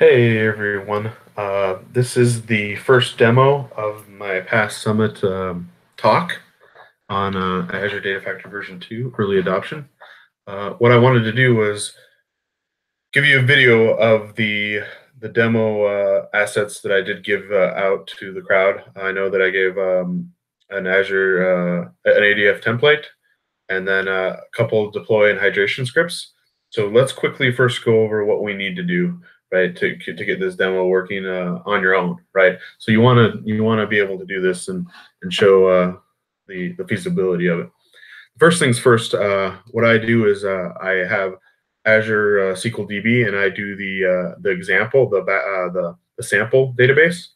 Hey everyone, this is the first demo of my past Summit talk on Azure Data Factory version 2 early adoption. What I wanted to do was give you a video of the demo assets that I did give out to the crowd. I know that I gave an an ADF template and then a couple of deploy and hydration scripts. So let's quickly first go over what we need to do, right, to get this demo working on your own, right? So you want to be able to do this and show the feasibility of it. First things first, what I do is I have Azure SQL DB, and I do the example, the sample database.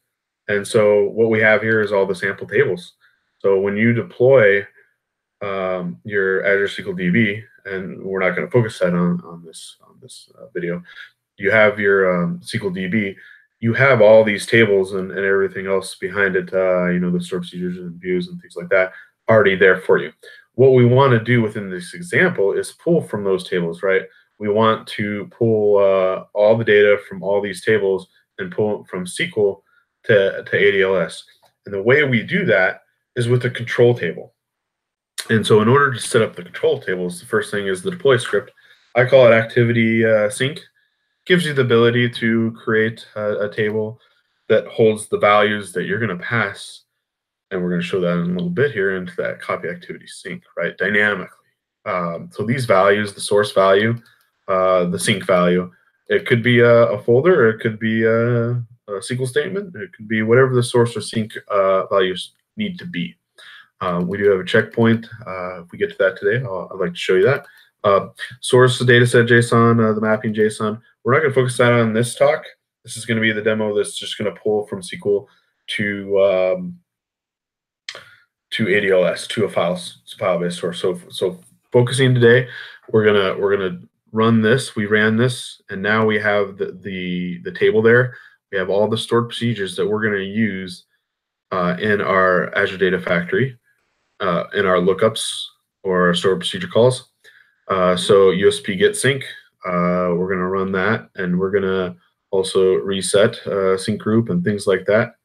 And so what we have here is all the sample tables. So when you deploy your Azure SQL DB, and we're not going to focus that on this video. You have your SQL DB. You have all these tables and everything else behind it. The store procedures and views and things like that already there for you. What we want to do within this example is pull from those tables, right? We want to pull all the data from all these tables and pull it from SQL to ADLS. And the way we do that is with a control table. And so in order to set up the control tables, the first thing is the deploy script. I call it activity sync. Gives you the ability to create a table that holds the values that you're going to pass. And we're going to show that in a little bit here into that copy activity sync, right, dynamically. So these values, the source value, the sync value, it could be a folder, or it could be a SQL statement, it could be whatever the source or sync values need to be. We do have a checkpoint. If we get to that today, I'd like to show you that. Source, the dataset JSON, the mapping JSON. We're not going to focus that on this talk. This is going to be the demo that's just going to pull from SQL to ADLS, to a file-based source. So focusing today, we're gonna run this. We ran this, and now we have the table there. We have all the stored procedures that we're going to use in our Azure Data Factory, in our lookups or our stored procedure calls. So USP get sync, we're going to run that, and we're going to also reset sync group and things like that.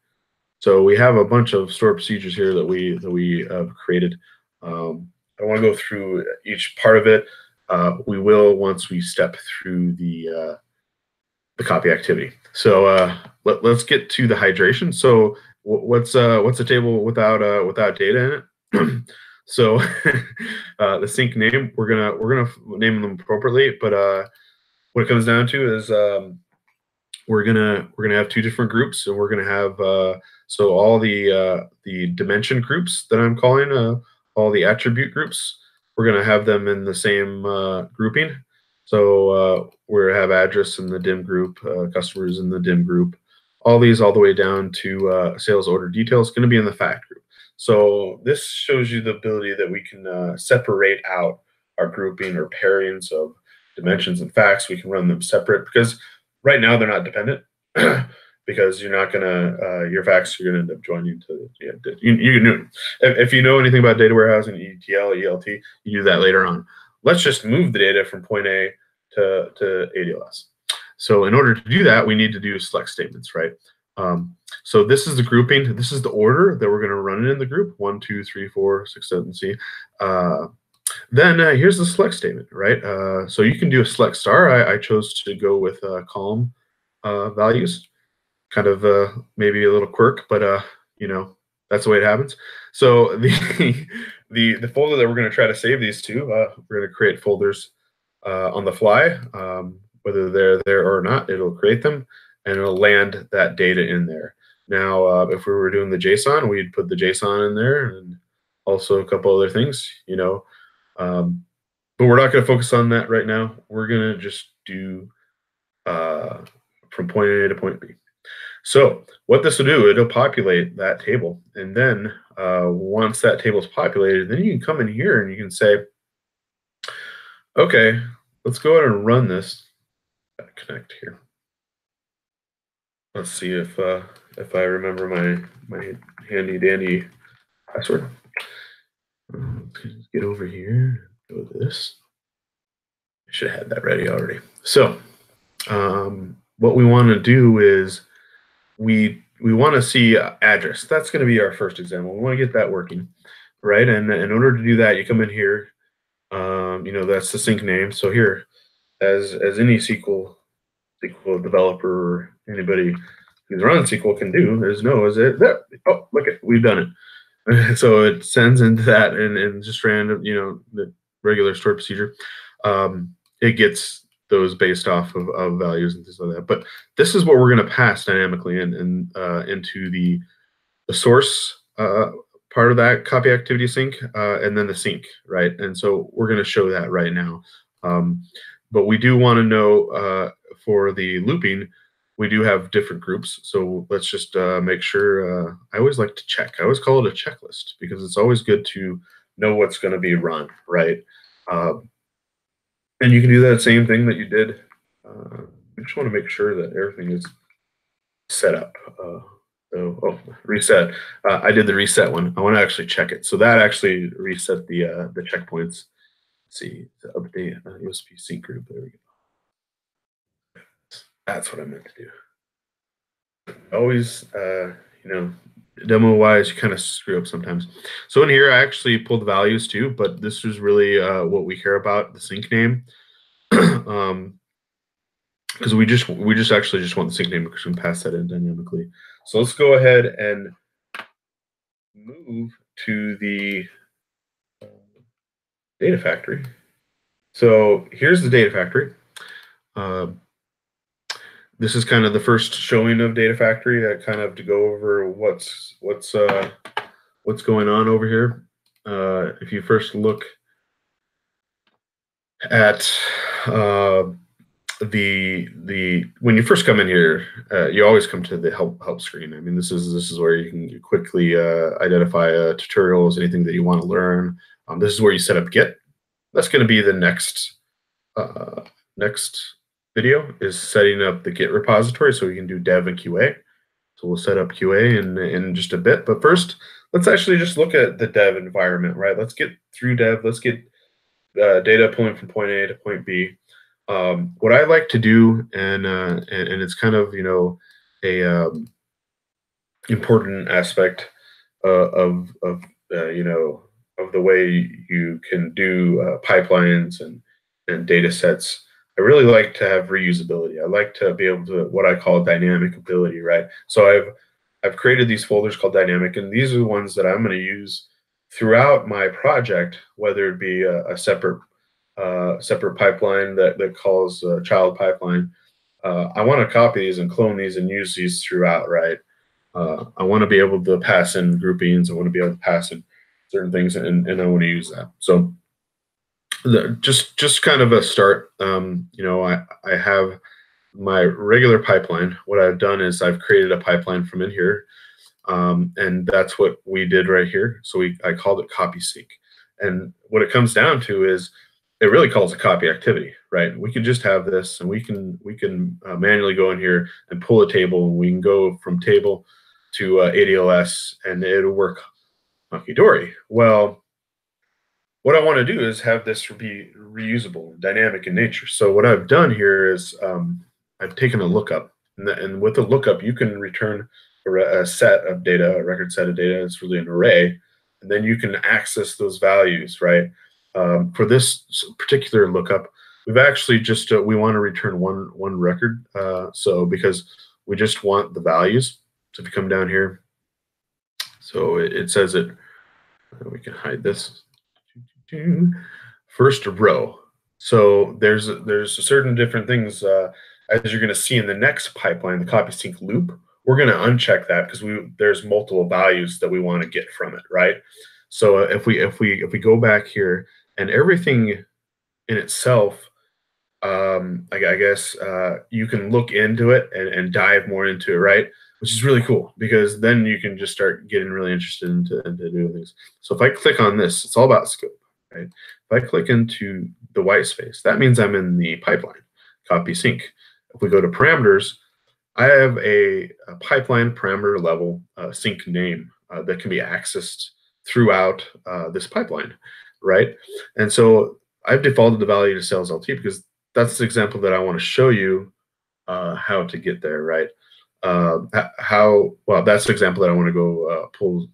So we have a bunch of stored procedures here that we have created. I want to go through each part of it. We will once we step through the copy activity. So let's get to the hydration. So what's a table without data in it? So the sync name, we're gonna name them appropriately, but what it comes down to is we're gonna have two different groups, and we're gonna have so all the dimension groups that I'm calling, all the attribute groups, we're gonna have them in the same grouping. So we have address in the dim group, customers in the dim group, all these all the way down to sales order details going to be in the fact group. So this shows you the ability that we can separate out our grouping or pairings of dimensions and facts. We can run them separate because right now they're not dependent. Because you're not gonna your facts are gonna end up joining to if you know anything about data warehousing, ETL, ELT, you do that later on. Let's just move the data from point A to ADLS. So in order to do that, we need to do select statements, right? So this is the grouping. This is the order that we're going to run it in the group: 1, 2, 3, 4, 6, 7, C. Then here's the select statement, right? So you can do a select star. I chose to go with column values. Kind of maybe a little quirk, but that's the way it happens. So the folder that we're going to try to save these to, we're going to create folders on the fly. Whether they're there or not, it'll create them, and it'll land that data in there. Now, if we were doing the JSON, we'd put the JSON in there, and also a couple other things, but we're not going to focus on that right now. We're going to just do from point A to point B. So what this will do, it'll populate that table. And then once that table is populated, then you can come in here and you can say, okay, let's go ahead and run this. Connect here. Let's see if I remember my handy dandy password. Let's get over here. Go to this. I should have had that ready already. So what we want to do is we want to see address. That's going to be our first example. We want to get that working, right? And in order to do that, you come in here. That's the sync name. So here, as any SQL developer or anybody who's run SQL can do is it there? Oh, look at we've done it. So it sends into that and just random, the regular stored procedure. It gets those based off of values and things like that. But this is what we're going to pass dynamically into the source part of that copy activity sync and then the sync, right? And so we're going to show that right now. But we do want to know for the looping, we do have different groups. So let's just make sure. I always like to check. I always call it a checklist because it's always good to know what's going to be run, right? And you can do that same thing that you did. I just want to make sure that everything is set up. Reset. I did the reset one. I want to actually check it. So that actually reset the checkpoints. Let's see, the update USB sync group. There we go. That's what I meant to do. Always, demo wise, you kind of screw up sometimes. So in here, I actually pulled the values too, but this is really what we care about, the sync name. Because we just want the sync name because we can pass that in dynamically. So let's go ahead and move to the data factory. So here's the data factory. This is kind of the first showing of data factory. Kind of to go over what's going on over here. If you first look at when you first come in here, you always come to the help screen. I mean, this is where you can quickly identify tutorials, anything that you want to learn. This is where you set up Git. That's going to be the next video is setting up the Git repository so we can do dev and QA. So we'll set up QA in just a bit. But first, let's actually just look at the dev environment, right? Let's get through dev. Let's get data pulling from point A to point B. What I like to do, and it's kind of a important aspect of the way you can do pipelines and data sets. I really like to have reusability. I like to be able to what I call dynamic ability, right? So I've created these folders called dynamic, and these are the ones that I'm going to use throughout my project, whether it be a separate pipeline that calls a child pipeline. I want to copy these and clone these and use these throughout, right? I want to be able to pass in groupings. I want to be able to pass in certain things, and I want to use that. So just kind of a start. I have my regular pipeline. What I've done is I've created a pipeline from in here, and that's what we did right here. So I called it copy sync, and what it comes down to is it really calls a copy activity, right? We could just have this, and we can manually go in here and pull a table, and we can go from table to ADLS, and it'll work hunky-dory. Well, what I want to do is have this be reusable, dynamic in nature. So what I've done here is I've taken a lookup, and with a lookup, you can return a set of data, a record set of data. It's really an array, and then you can access those values, right? For this particular lookup, we've actually just we want to return one record. So because we just want the values. So if you come down here, so it says it. We can hide this. First row. So there's a certain different things as you're going to see in the next pipeline, the copy sync loop. We're going to uncheck that because there's multiple values that we want to get from it, right? So if we go back here and everything in itself, I guess you can look into it and dive more into it, right? Which is really cool because then you can just start getting really interested into doing things. So if I click on this, it's all about scope, right? If I click into the white space, that means I'm in the pipeline, copy sync. If we go to parameters, I have a pipeline parameter level sync name that can be accessed throughout this pipeline, right? And so I've defaulted the value to sales LT because that's the example that I want to show you how to get there, right? How well, that's the example that I want to go pull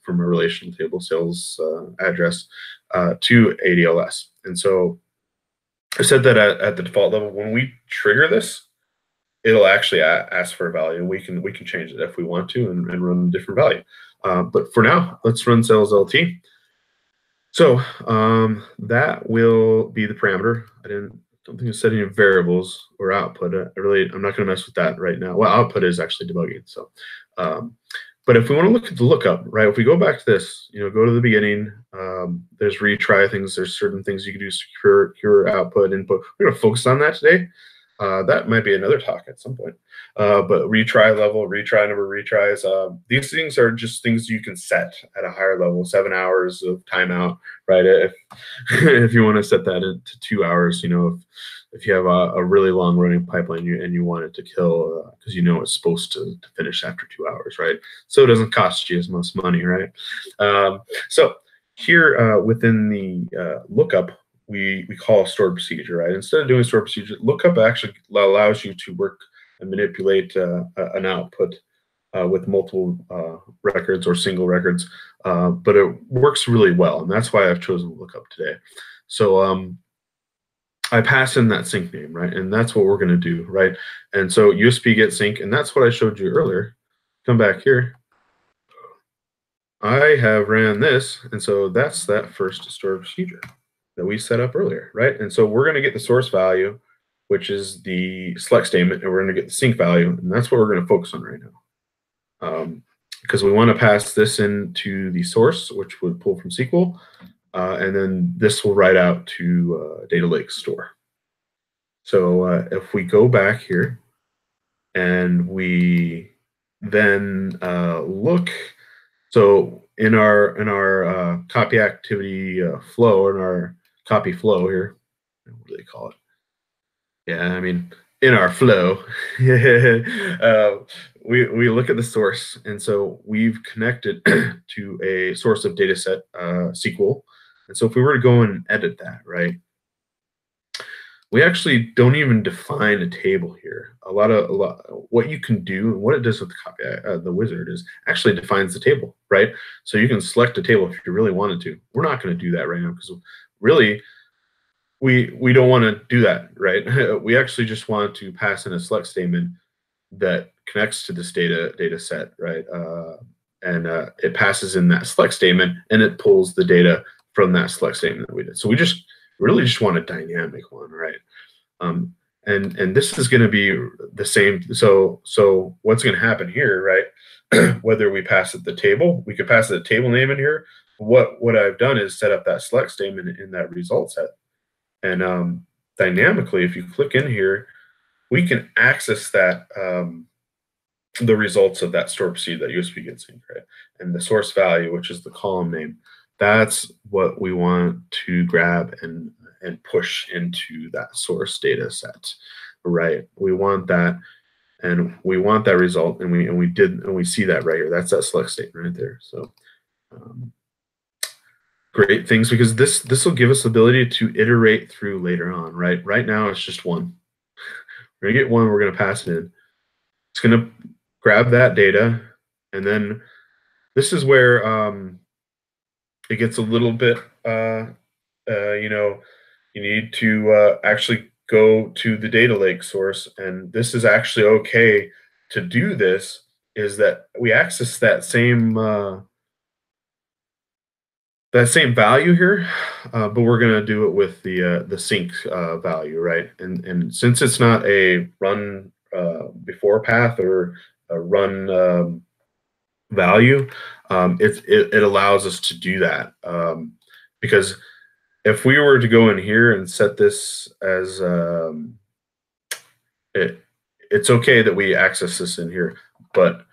from a relational table sales address to ADLS. And so I said that at the default level, when we trigger this, it'll actually ask for a value. We can change it if we want to and run a different value. But for now, let's run sales LT. So that will be the parameter. I don't think it's setting any variables or output. I'm not going to mess with that right now. Well, output is actually debugging. So, but if we want to look at the lookup, right? If we go back to this, go to the beginning. There's retry things. There's certain things you can do: secure output, input. We're going to focus on that today. That might be another talk at some point. But retry level, retry number of retries. These things are just things you can set at a higher level. 7 hours of timeout, right? If you want to set that into 2 hours, if you have a really long running pipeline and you want it to kill because it's supposed to finish after 2 hours, right? So it doesn't cost you as much money, right? So here within the lookup, we call a stored procedure, right? Instead of doing stored procedure, lookup actually allows you to work and manipulate an output with multiple records or single records, but it works really well, and that's why I've chosen lookup today. So I pass in that sync name, right? And that's what we're going to do, right? And so USB get sync, and that's what I showed you earlier. Come back here. I have ran this, and so that's that first stored procedure that we set up earlier, right? And so we're going to get the source value, which is the select statement, and we're going to get the sync value, and that's what we're going to focus on right now. Because we want to pass this into the source, which would pull from SQL, and then this will write out to Data Lake store. So if we go back here and we then look, so in our copy activity flow, in our copy flow here, what do they call it? Yeah, I mean, in our flow, we look at the source, and so we've connected to a source of data set SQL. And so if we were to go and edit that, right, we actually don't even define a table here. A lot what you can do and what it does with the copy, the wizard is actually defines the table, right? So you can select a table if you really wanted to. We're not going to do that right now because really we don't want to do that, right? We actually just want to pass in a select statement that connects to this data set, right? And it passes in that select statement and it pulls the data from that select statement that we did. So we really just want a dynamic one, right? And this is going to be the same. So what's going to happen here, right? Whether we pass it the table, we could pass it the table name in here. What I've done is set up that select statement in that result set. And dynamically, if you click in here, we can access that the results of that stored procedure, that USB get synced, right? And the source value, which is the column name, that's what we want to grab and push into that source data set, right? We want that, and we want that result, and we see that right here. That's that select statement right there. So great things, because this will give us the ability to iterate through later on, right? Right now it's just one. We're gonna get one. We're gonna pass it in. It's gonna grab that data, and then this is where it gets a little bit, you need to actually go to the data lake source, and this is actually okay to do this, is that we access that same value here, but we're going to do it with the sync value, right? And since it's not a run before path or a run value, it allows us to do that, because if we were to go in here and set this as it's okay that we access this in here, but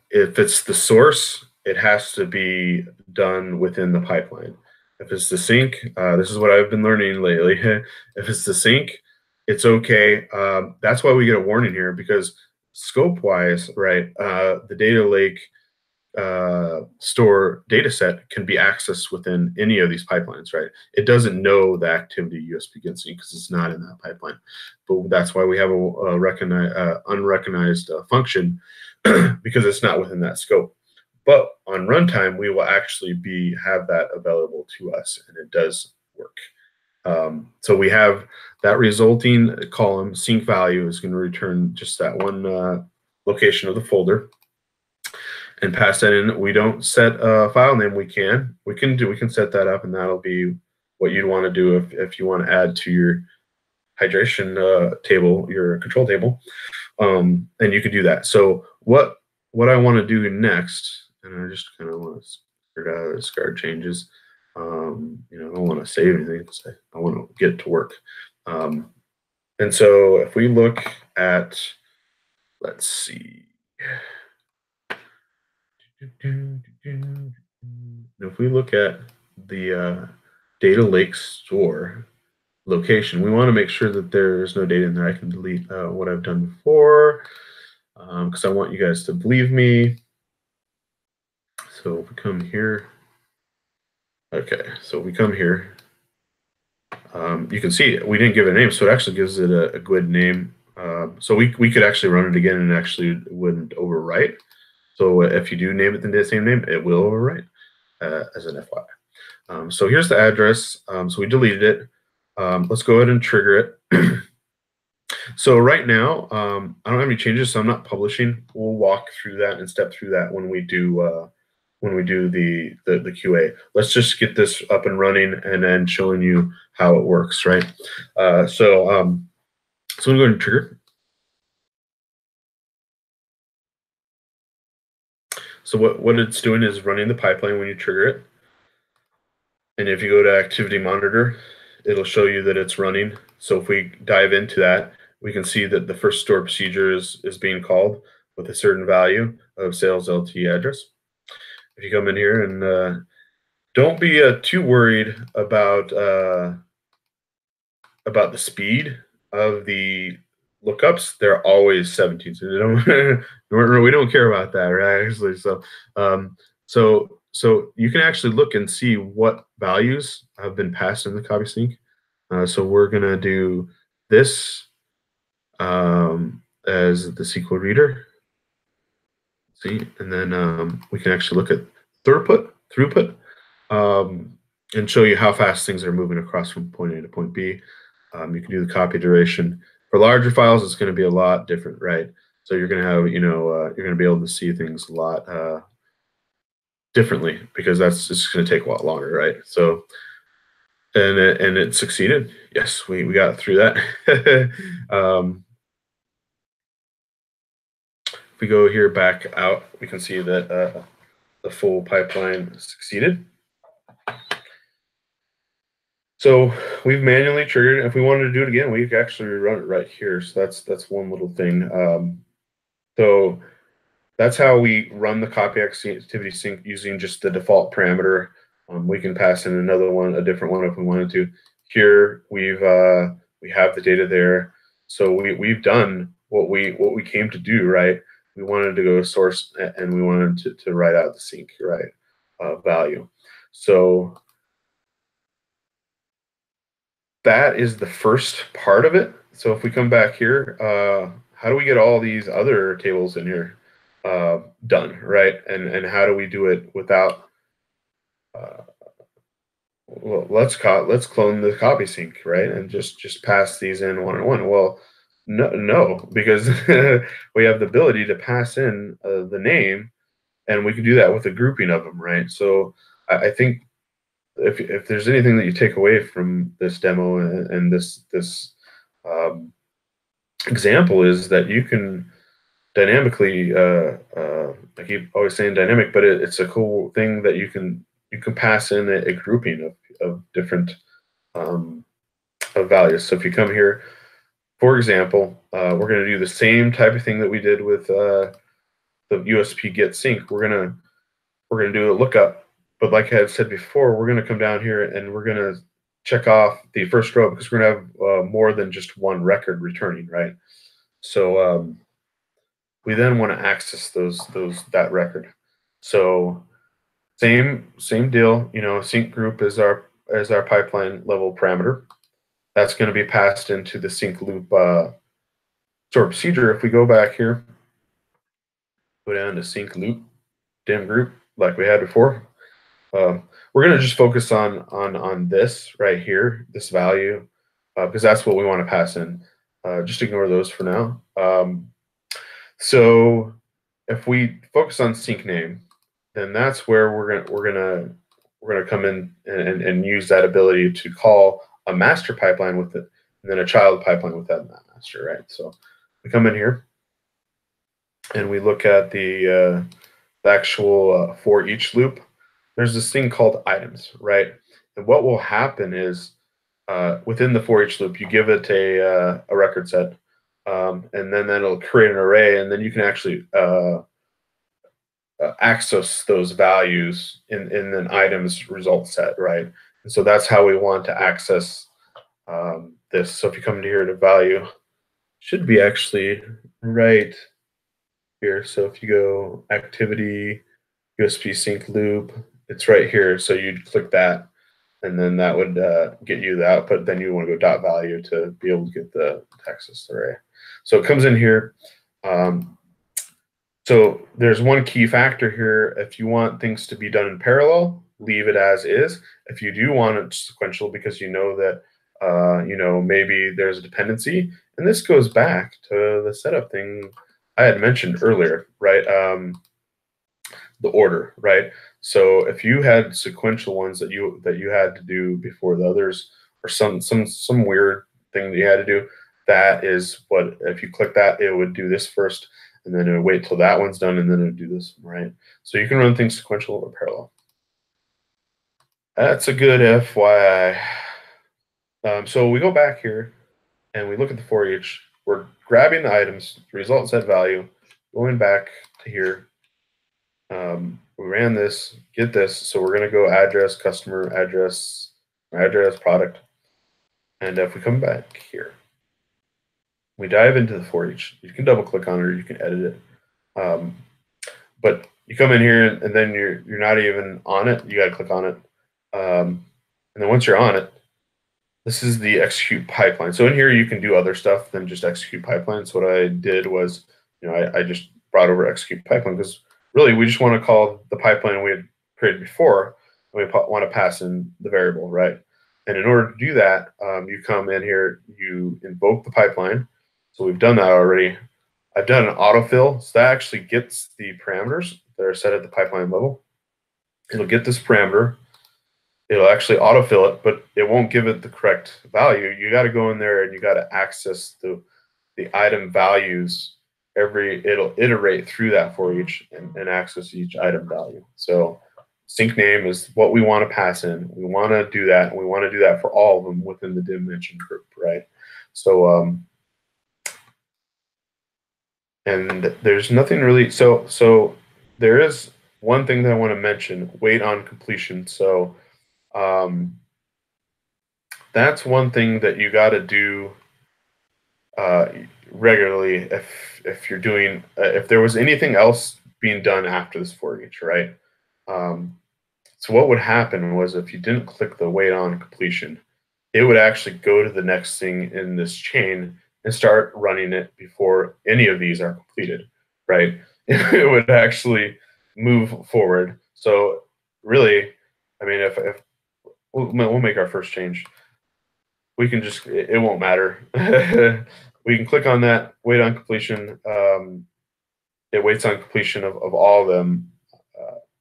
if it's the source, it has to be done within the pipeline. If it's the sync, this is what I've been learning lately. If it's the sync, it's okay. That's why we get a warning here, because scope-wise, right, the data lake store data set can be accessed within any of these pipelines, right? It doesn't know the activity USP gets because it's not in that pipeline. But that's why we have a unrecognized function because it's not within that scope. But on runtime, we will actually have that available to us, and it does work. So we have that resulting column, sync value, is going to return just that one location of the folder and pass that in. We don't set a file name. We can set that up, and that'll be what you'd want to do if you want to add to your hydration table, your control table, and you could do that. So what I want to do next, and I just kind of want to figure out discard changes. I don't want to save anything because I want to get to work. And so if we look at, let's see. If we look at the data lake store location, we want to make sure that there's no data in there. I can delete what I've done before because I want you guys to believe me. So if we come here, okay, so we come here. You can see we didn't give it a name, so it actually gives it a good name. So we could actually run it again and actually wouldn't overwrite. So if you do name it the same name, it will overwrite as an FYI. So here's the address. So we deleted it. Let's go ahead and trigger it. So right now, I don't have any changes, so I'm not publishing. We'll walk through that and step through that when we do the QA. Let's just get this up and running and then showing you how it works, right? So I'm going to go ahead and trigger. So what it's doing is running the pipeline when you trigger it. And if you go to Activity Monitor, it'll show you that it's running. So if we dive into that, we can see that the first stored procedure is being called with a certain value of sales LT address. If you come in here and don't be too worried about the speed of the lookups. They're always 17, so they don't we don't care about that, right? Actually, so you can actually look and see what values have been passed in the copy sync. So we're gonna do this as the SQL reader. See, and then we can actually look at throughput, and show you how fast things are moving across from point A to point B. You can do the copy duration. For larger files, it's going to be a lot different, right? So you're going to have, you're going to be able to see things a lot differently because that's just going to take a lot longer, right? So, and it succeeded. Yes, we got through that. If we go here back out, we can see that the full pipeline succeeded. So we've manually triggered it. If we wanted to do it again, we could actually run it right here. So that's one little thing. So that's how we run the copy activity sync using just the default parameter. We can pass in another one, a different one if we wanted to. Here we have the data there. So we've done what we came to do, right? We wanted to go to source and we wanted to write out the sync, right, value. So that is the first part of it. So if we come back here, how do we get all these other tables in here done, right? And how do we do it without? Well, let's clone the copy sync, right? And just pass these in one on one. Well, no, because we have the ability to pass in the name, and we can do that with a grouping of them, right? So I think if there's anything that you take away from this demo and this example is that you can dynamically I keep always saying dynamic, but it's a cool thing that you can pass in a grouping of different of values. So if you come here, for example, we're going to do the same type of thing that we did with the USP get sync. We're gonna do a lookup. But like I had said before, we're going to come down here and we're going to check off the first row because we're going to have more than just one record returning, right? So we then want to access that record. So same deal. Sync group is our pipeline level parameter. That's going to be passed into the sync loop stored procedure. If we go back here, go down to sync loop dim group like we had before. We're going to just focus on this right here, this value, because that's what we want to pass in. Just ignore those for now. So if we focus on sync name, then that's where we're gonna come in and use that ability to call a master pipeline with it, and then a child pipeline with that master, right? So we come in here and we look at the actual for each loop. There's this thing called items, right? And what will happen is within the for each loop, you give it a record set, and then that'll create an array, and then you can actually access those values in an items result set, right? And so that's how we want to access this. So if you come to here to value, should be actually right here. So if you go activity, USB sync loop, it's right here. So you'd click that, and then that would get you the output. Then you want to go dot value to be able to get the access array. So it comes in here. So there's one key factor here. If you want things to be done in parallel, leave it as is. If you do want it sequential because you know that maybe there's a dependency, and this goes back to the setup thing I had mentioned earlier, right? The order, right? So if you had sequential ones that you had to do before the others, or some weird thing that you had to do, that is what, if you click that, it would do this first, and then it would wait till that one's done, and then it would do this, right? So you can run things sequential or parallel. That's a good FYI. So we go back here and we look at the for each. We're grabbing the items, result set value, going back to here. We ran this, get this. So we're going to go address, customer, address product. And if we come back here, we dive into the for each. You can double click on it or you can edit it. But you come in here and then you're not even on it. You got to click on it. And then once you're on it, this is the execute pipeline. So in here, you can do other stuff than just execute pipeline. So what I did was, I just brought over execute pipeline because really we just want to call the pipeline we had created before, and we want to pass in the variable, right? And in order to do that, you come in here, you invoke the pipeline. So we've done that already. I've done an autofill. So that actually gets the parameters that are set at the pipeline level. It'll get this parameter. It'll actually autofill it, but it won't give it the correct value. You got to go in there and you got to access the item values. It'll iterate through that for each and access each item value. So sync name is what we want to pass in. We want to do that. And we want to do that for all of them within the dimension group, right? So and there's nothing really. So there is one thing that I want to mention: wait on completion. So that's one thing that you got to do regularly if you're doing if there was anything else being done after this for each, right? So what would happen was if you didn't click the wait on completion, it would actually go to the next thing in this chain and start running it before any of these are completed, right? It would actually move forward. So really, I mean, if we'll make our first change, we can just, it won't matter. We can click on that, wait on completion. It waits on completion of all of them.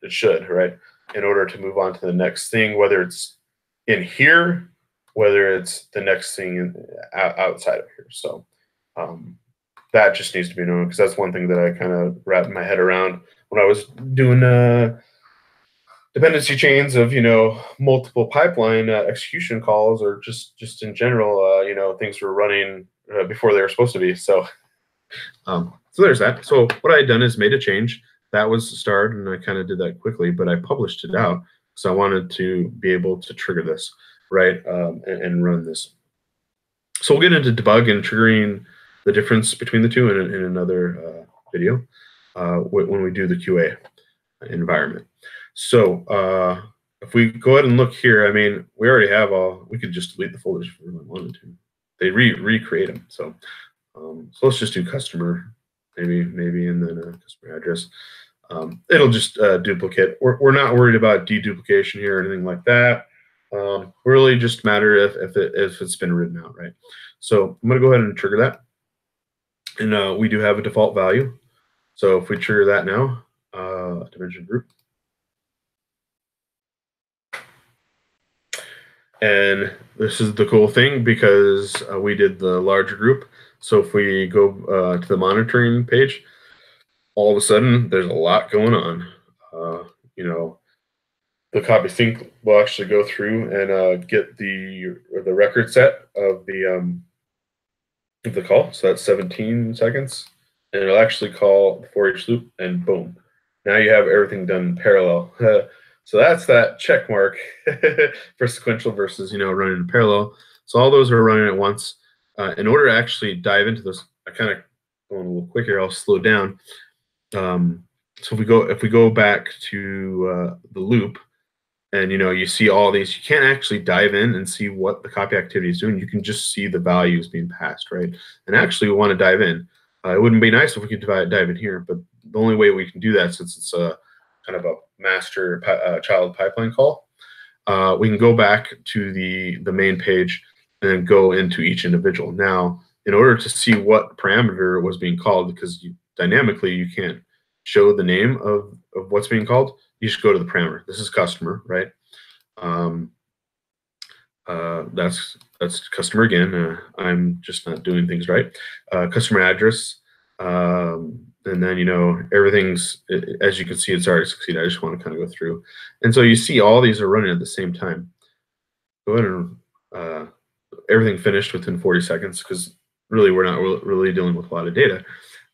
It should, right? In order to move on to the next thing, whether it's in here, whether it's the next thing outside of here. So that just needs to be known, because that's one thing that I kind of wrapped my head around when I was doing dependency chains of multiple pipeline execution calls, or just in general things were running before they were supposed to be. So so there's that. So what I had done is made a change that was starred, and I kind of did that quickly, but I published it out because I wanted to be able to trigger this, right, and run this. So we'll get into debug and triggering the difference between the two in another video when we do the QA. environment. So if we go ahead and look here, I mean, we already have all. We could just delete the folders if we really wanted to. They recreate them. So let's just do customer, maybe, and then customer address. It'll just duplicate. We're not worried about deduplication here or anything like that. Really just matter if it's been written out, right? So I'm going to go ahead and trigger that. And we do have a default value. So if we trigger that now, dimension group. And this is the cool thing because we did the larger group. So if we go to the monitoring page, all of a sudden there's a lot going on. You know, the copy sync will actually go through and get the record set of the call. So that's 17 seconds, and it'll actually call the for each loop, and boom, now you have everything done in parallel. So that's that check mark for sequential versus running in parallel. So all those are running at once. In order to actually dive into this, I kind of going a little quicker. I'll slow down. So if we go back to the loop, and you see all these, you can't actually dive in and see what the copy activity is doing. You can just see the values being passed, right? And actually, we want to dive in. It wouldn't be nice if we could dive in here, but the only way we can do that, since it's a kind of a master child pipeline call, we can go back to the main page and then go into each individual. Now, in order to see what parameter was being called, because dynamically you can't show the name of what's being called, you just go to the parameter. This is customer, right? That's customer again. I'm just not doing things right. Customer address, and then everything's, as you can see, it's already succeeded. I just want to kind of go through, and so you see all these are running at the same time. Go ahead and everything finished within 40 seconds because really we're not really dealing with a lot of data.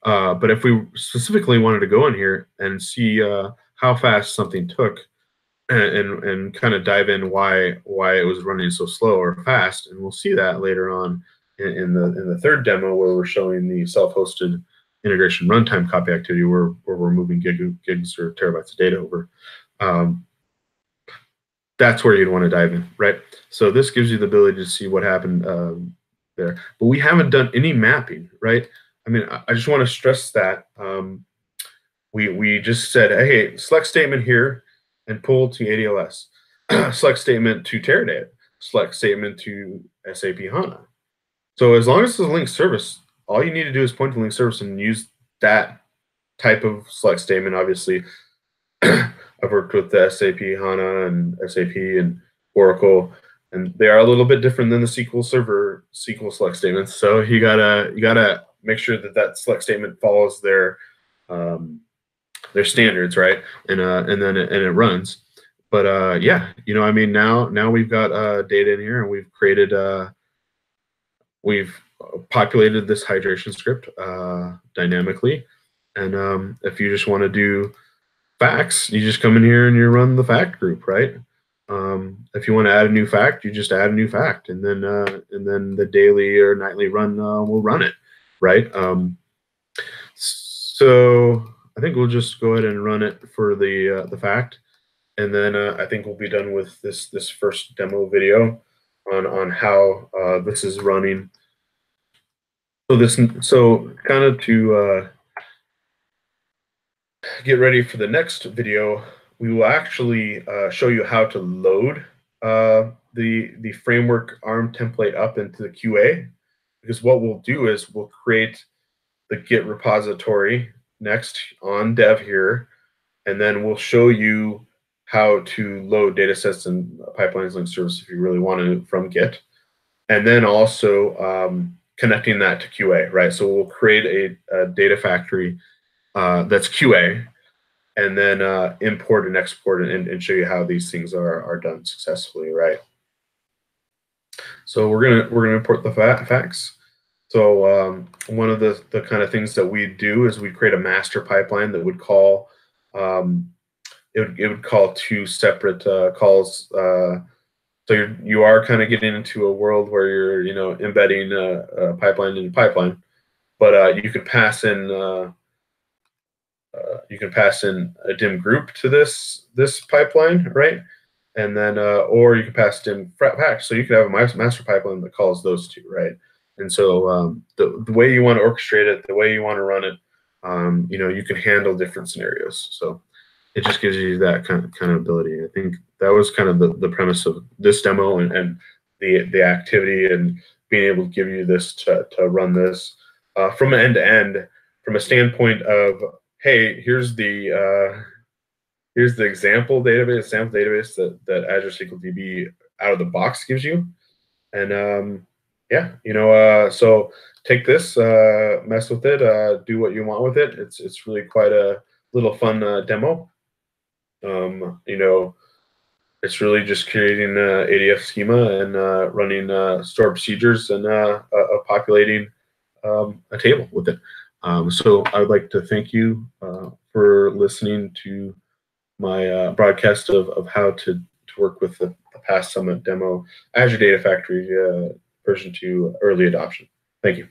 But if we specifically wanted to go in here and see how fast something took, and kind of dive in why it was running so slow or fast, and we'll see that later on in the third demo where we're showing the self-hosted integration runtime copy activity where we're moving gigs or terabytes of data over. That's where you'd want to dive in, right? So this gives you the ability to see what happened there. But we haven't done any mapping, right? I mean, I just want to stress that we just said, hey, select statement here and pull to ADLS. Select statement to Teradata. Select statement to SAP HANA. So as long as it's a linked service, all you need to do is point to linked service and use that type of select statement. Obviously, I've worked with the SAP HANA and SAP and Oracle, and they are a little bit different than the SQL Server SQL select statements. So you gotta make sure that select statement follows their standards, right? And then it runs. But yeah, I mean, now we've got data in here, and we've populated this hydration script dynamically. And if you just want to do facts, you just come in here and you run the fact group, right? If you want to add a new fact, you just add a new fact, and then the daily or nightly run will run it, right? So I think we'll just go ahead and run it for the fact, and then I think we'll be done with this first demo video on how this is running. So kind of to get ready for the next video, we will actually show you how to load the framework ARM template up into the QA, because what we'll do is we'll create the Git repository next on dev here, and then we'll show you how to load data sets and pipelines linked service if you really want to from Git, and then also connecting that to QA, right? So we'll create a data factory that's QA, and then import and export and show you how these things are done successfully, right? So we're gonna import the facts. So one of the kind of things that we do is we create a master pipeline that would call it would call two separate calls. So you are kind of getting into a world where you're embedding a pipeline in a pipeline, but you could pass in you can pass in a dim group to this pipeline, right? And then or you can pass dim pack. So you could have a master pipeline that calls those two, right? And so the way you want to orchestrate it, the way you want to run it, you can handle different scenarios. So it just gives you that kind of ability. I think that was kind of the premise of this demo and the activity and being able to give you this to run this from end to end, from a standpoint of, hey, here's the example database, sample database that Azure SQL DB out of the box gives you, and yeah, so take this, mess with it, do what you want with it. It's really quite a little fun demo. It's really just creating ADF schema and running stored procedures and populating a table with it. So I would like to thank you for listening to my broadcast of how to work with the past Summit demo, Azure Data Factory version 2 early adoption. Thank you.